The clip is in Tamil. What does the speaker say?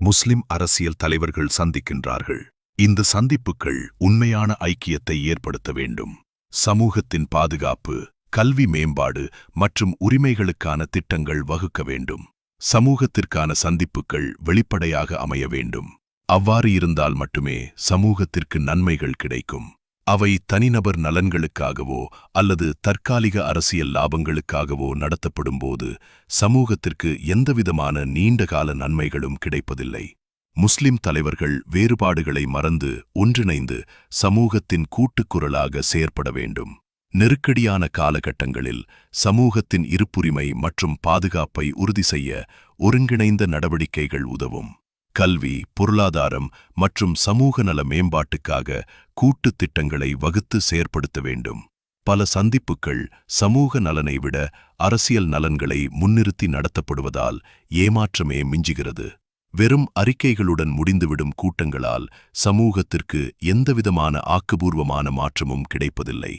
முஸ்லிம் அரசியல் தலைவர்கள் சந்திக்கின்றார்கள். இந்த சந்திப்புகள் உண்மையான ஐக்கியத்தை ஏற்படுத்த வேண்டும். சமூகத்தின் பாதுகாப்பு, கல்வி மேம்பாடு மற்றும் உரிமைகளுக்கான திட்டங்கள் வகுக்க வேண்டும். சமூகத்திற்கான சந்திப்புகள் வெளிப்படையாக அமைய வேண்டும். அவ்வாறு இருந்தால் மட்டுமே சமூகத்திற்கு நன்மைகள் கிடைக்கும். அவை தனிநபர் நலன்களுக்காகவோ அல்லது தற்காலிக அரசியல் லாபங்களுக்காகவோ நடத்தப்படும்போது சமூகத்திற்கு எந்தவிதமான நீண்டகால நன்மைகளும் கிடைப்பதில்லை. முஸ்லிம் தலைவர்கள் வேறுபாடுகளை மறந்து ஒன்றிணைந்து சமூகத்தின் கூட்டுக்குரலாக செயற்பட வேண்டும். நெருக்கடியான காலகட்டங்களில் சமூகத்தின் இருப்புரிமை மற்றும் பாதுகாப்பை உறுதி செய்ய ஒருங்கிணைந்த நடவடிக்கைகள் உதவும். கல்வி, பொருளாதாரம் மற்றும் சமூக நல மேம்பாட்டுக்காக கூட்டுத் திட்டங்களை வகுத்து செயற்படுத்த வேண்டும். பல சந்திப்புகள் சமூக நலனை விட அரசியல் நலன்களை முன்னிறுத்தி நடத்தப்படுவதால் ஏமாற்றமே மிஞ்சுகிறது. வெறும் அறிக்கைகளுடன் முடிந்துவிடும் கூட்டங்களால் சமூகத்திற்கு எந்தவிதமான ஆக்கபூர்வமான மாற்றமும் கிடைப்பதில்லை.